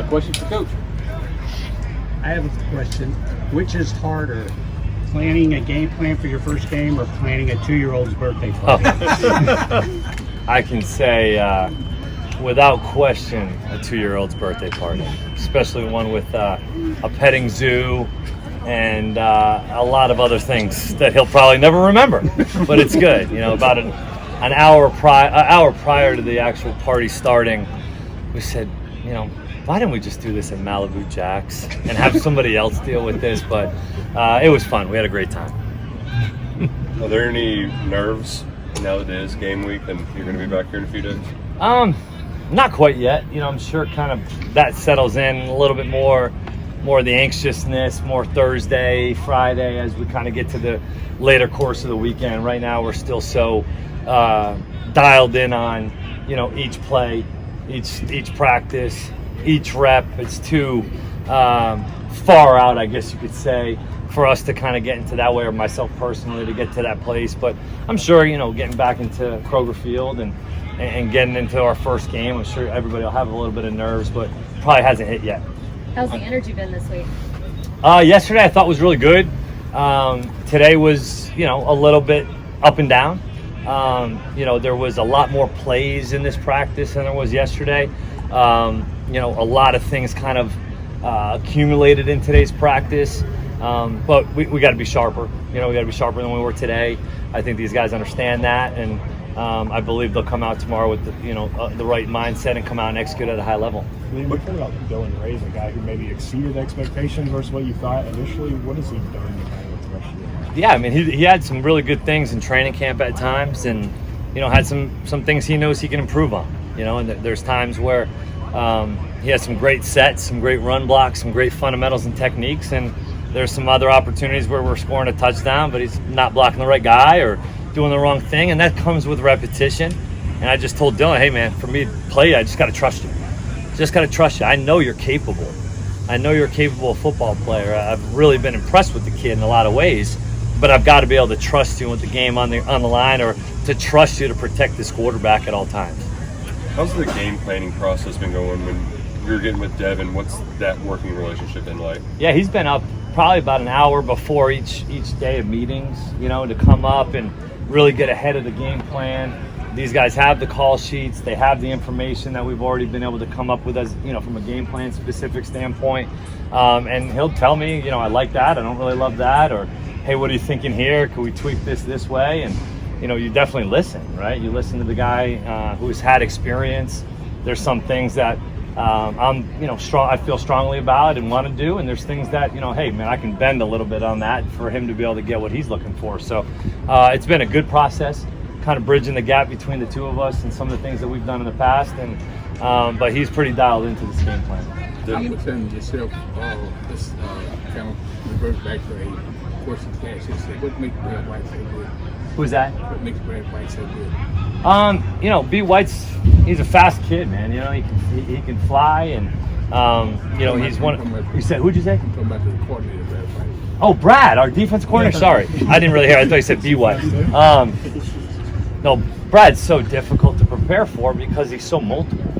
Question for Coach. I have a question. Which is harder, planning a game plan for your first game or planning a 2-year-old's birthday party? I can say without question a 2-year-old's birthday party, especially one with a petting zoo and a lot of other things that he'll probably never remember. But it's good. About an hour prior to the actual party starting, we said, why didn't we just do this in Malibu Jacks and have somebody else deal with this? But it was fun. We had a great time. Are there any nerves now that it is game week and you're going to be back here in a few days? Not quite yet. I'm sure kind of that settles in a little bit more of the anxiousness, more Thursday, Friday as we kind of get to the later course of the weekend. Right now we're still so dialed in on, each play, each practice, each rep. It's too far out, I guess you could say, for us to kind of get into that way, or myself personally to get to that place. But I'm sure, getting back into Kroger Field and getting into our first game, I'm sure everybody will have a little bit of nerves, but probably hasn't hit yet. How's the energy been this week? Yesterday I thought was really good. Today was, a little bit up and down. There was a lot more plays in this practice than there was yesterday. A lot of things kind of accumulated in today's practice. But we got to be sharper. We got to be sharper than we were today. I think these guys understand that, and I believe they'll come out tomorrow with the right mindset and come out and execute at a high level. What about Dylan Ray's a guy who maybe exceeded expectations versus what you thought initially? What has he done to kind of rush you? Yeah, I mean, he had some really good things in training camp at times, and had some things he knows he can improve on. And there's times where he has some great sets, some great run blocks, some great fundamentals and techniques, and there's some other opportunities where we're scoring a touchdown, but he's not blocking the right guy or doing the wrong thing, and that comes with repetition. And I just told Dylan, hey man, for me to play, I just got to trust you. Just got to trust you. I know you're capable. I know you're a capable football player. I've really been impressed with the kid in a lot of ways, but I've got to be able to trust you with the game on the line, or to trust you to protect this quarterback at all times. How's the game planning process been going when you're getting with Devin? What's that working relationship been like? Yeah, he's been up probably about an hour before each day of meetings, to come up and really get ahead of the game plan. These guys have the call sheets. They have the information that we've already been able to come up with as, from a game plan specific standpoint. And he'll tell me, I like that. I don't really love that. Or, hey, what are you thinking here? Can we tweak this way? And, you definitely listen, right? You listen to the guy who's had experience. There's some things that I feel strongly about and want to do, and there's things that, hey man, I can bend a little bit on that for him to be able to get what he's looking for. So it's been a good process, kind of bridging the gap between the two of us and some of the things that we've done in the past, and but he's pretty dialed into this game plan. I'm within yourself, this kind of revert back to a question class. What makes Brad White so good? Who's that? What makes Brad White so good? B. White's, he's a fast kid, man. He can fly, and he's one. You said, who'd you say? I'm talking about the coordinator, Brad White. Oh, Brad, our defense coordinator. Sorry, I didn't really hear. I thought you said B. White. No, Brad's so difficult to prepare for because he's so multiple.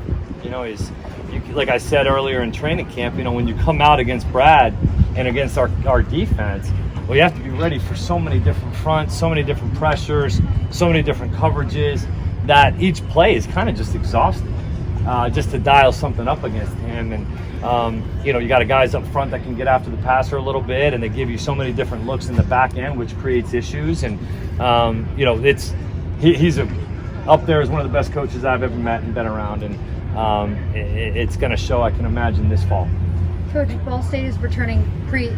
Like I said earlier in training camp, when you come out against Brad and against our defense, well, you have to be ready for so many different fronts, so many different pressures, so many different coverages, that each play is kind of just exhausting, just to dial something up against him. And you got guys up front that can get after the passer a little bit, and they give you so many different looks in the back end, which creates issues. And he's up there as one of the best coaches I've ever met and been around, and it's going to show, I can imagine, this fall. Coach, Ball State is returning three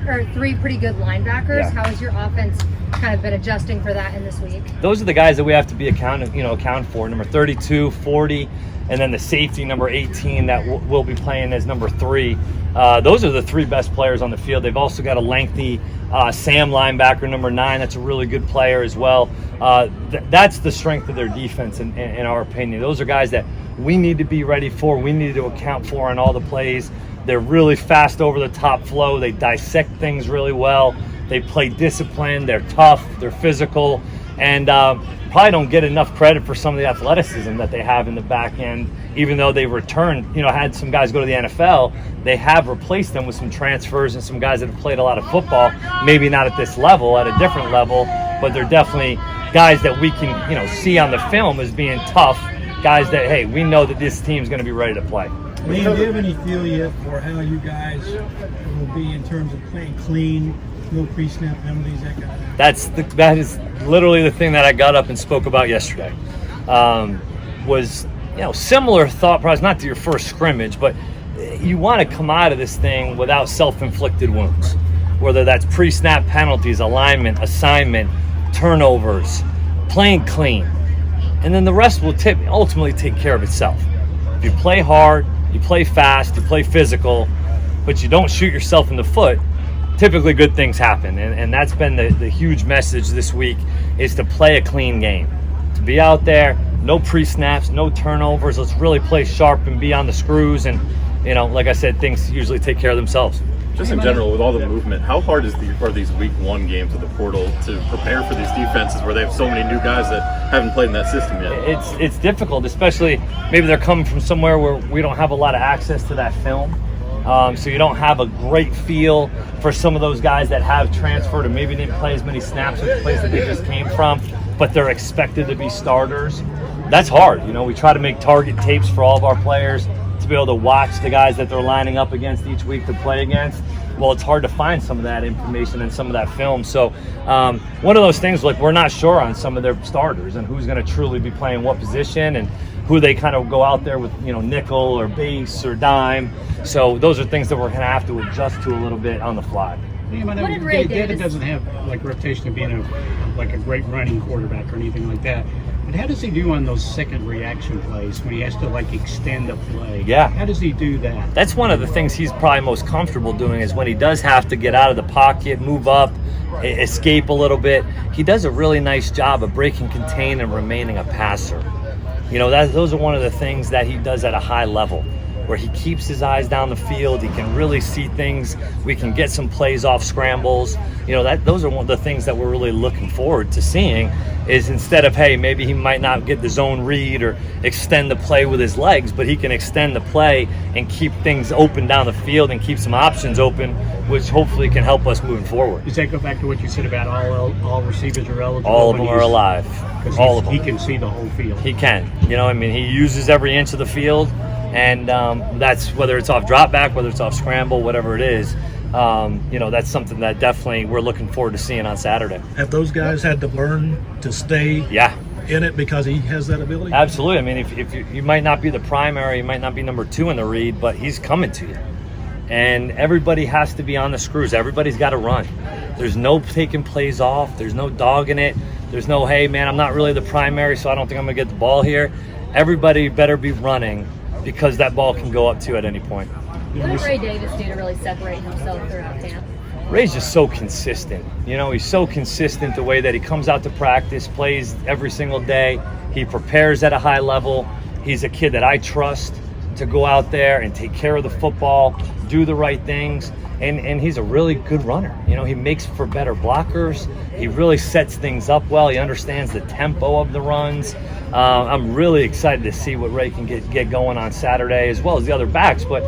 pretty good linebackers. Yeah. How has your offense kind of been adjusting for that in this week? Those are the guys that we have to be account for. Number 32, 40, and then the safety number 18 that will be playing as number 3. Those are the 3 best players on the field. They've also got a lengthy Sam linebacker, number 9. That's a really good player as well. That's the strength of their defense, in our opinion. Those are guys that we need to be ready for. We need to account for on all the plays. They're really fast over the top flow. They dissect things really well. They play disciplined. They're tough. They're physical. And probably don't get enough credit for some of the athleticism that they have in the back end. Even though they returned, had some guys go to the NFL, they have replaced them with some transfers and some guys that have played a lot of football, maybe not at this level, at a different level, but they're definitely guys that we can, see on the film as being tough, guys that, hey, we know that this team's going to be ready to play. Do you have any feel yet for how you guys will be in terms of playing clean, no pre-snap penalties, that kind of thing? That is literally the thing that I got up and spoke about yesterday. Was similar thought process, not to your first scrimmage, but you want to come out of this thing without self-inflicted wounds, whether that's pre-snap penalties, alignment, assignment, turnovers, playing clean, and then the rest will ultimately take care of itself. If you play hard, you play fast, you play physical, but you don't shoot yourself in the foot, typically good things happen. And that's been the huge message this week, is to play a clean game. To be out there, no pre-snaps, no turnovers. Let's really play sharp and be on the screws. And, like I said, things usually take care of themselves. Just in general, with all the movement, how hard are these week one games of the portal to prepare for these defenses where they have so many new guys that haven't played in that system yet? It's difficult, especially maybe they're coming from somewhere where we don't have a lot of access to that film. So you don't have a great feel for some of those guys that have transferred and maybe didn't play as many snaps with the place that they just came from, but they're expected to be starters. That's hard. We try to make target tapes for all of our players to be able to watch the guys that they're lining up against each week to play against. Well, it's hard to find some of that information and some of that film. So one of those things, like, we're not sure on some of their starters and who's going to truly be playing what position and who they kind of go out there with, nickel or base or dime. So those are things that we're going to have to adjust to a little bit on the fly. David doesn't have reputation of being a great running quarterback or anything like that. But how does he do on those second reaction plays when he has to extend a play? Yeah. How does he do that? That's one of the things he's probably most comfortable doing, is when he does have to get out of the pocket, move up, escape a little bit. He does a really nice job of breaking contain and remaining a passer. Those are one of the things that he does at a high level, where he keeps his eyes down the field. He can really see things. We can get some plays off scrambles. Those are one of the things that we're really looking forward to seeing, is instead of, hey, maybe he might not get the zone read or extend the play with his legs, but he can extend the play and keep things open down the field and keep some options open, which hopefully can help us moving forward. Does that go back to what you said about all receivers are eligible? All of them are alive. All of them. He can see the whole field. He can. He uses every inch of the field. And that's whether it's off drop back, whether it's off scramble, whatever it is. That's something that definitely we're looking forward to seeing on Saturday. Have those guys had to learn to stay in it because he has that ability? Absolutely. If you might not be the primary, you might not be number 2 in the read, but he's coming to you. And everybody has to be on the screws. Everybody's got to run. There's no taking plays off. There's no dogging it. There's no, hey, man, I'm not really the primary, so I don't think I'm going to get the ball here. Everybody better be running, because that ball can go up to at any point. What did Ray Davis do to really separate himself throughout camp? Ray's just so consistent. He's so consistent the way that he comes out to practice, plays every single day. He prepares at a high level. He's a kid that I trust to go out there and take care of the football, do the right things. And he's a really good runner. He makes for better blockers. He really sets things up well. He understands the tempo of the runs. I'm really excited to see what Ray can get going on Saturday, as well as the other backs. But,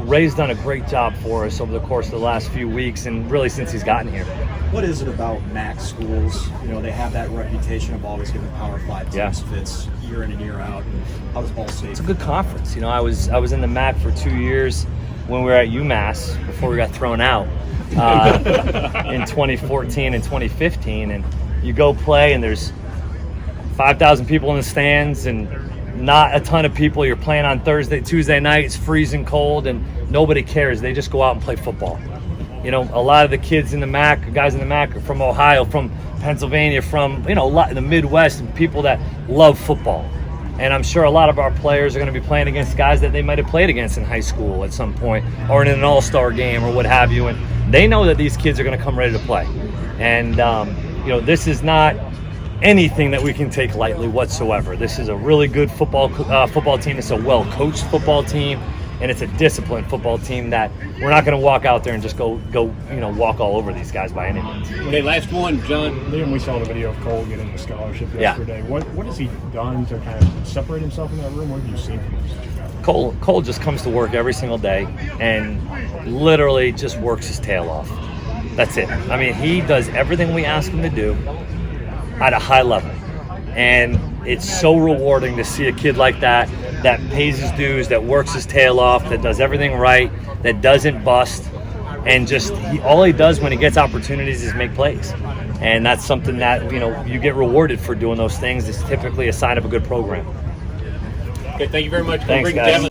Ray's done a great job for us over the course of the last few weeks, and really since he's gotten here. What is it about MAC schools? They have that reputation of always giving Power 5 teams fits year in and year out. How does Ball State? It's a good conference. I was in the MAC for 2 years when we were at UMass before we got thrown out in 2014 and 2015. And you go play, and there's 5,000 people in the stands and not a ton of people. You're playing on Tuesday night. It's freezing cold, and nobody cares. They just go out and play football. A lot of the kids in the MAC, guys in the MAC, are from Ohio, from Pennsylvania, from, a lot in the Midwest, and people that love football. And I'm sure a lot of our players are going to be playing against guys that they might have played against in high school at some point, or in an all-star game or what have you. And they know that these kids are going to come ready to play. And, this is not anything that we can take lightly whatsoever. This is a really good football team. It's a well-coached football team. and it's a disciplined football team that we're not going to walk out there and just go walk all over these guys by any means. Okay, last one, John. Liam, we saw the video of Cole getting the scholarship Yeah. yesterday. What has he done to kind of separate himself in that room? What have you seen from him? Cole just comes to work every single day and literally just works his tail off. That's it. I mean, he does everything we ask him to do at a high level. And it's so rewarding to see a kid like that pays his dues, that works his tail off, that does everything right, that doesn't bust. And just all he does when he gets opportunities is make plays. And that's something that, you get rewarded for doing those things. It's typically a sign of a good program. Okay, thank you very much. Thanks, guys.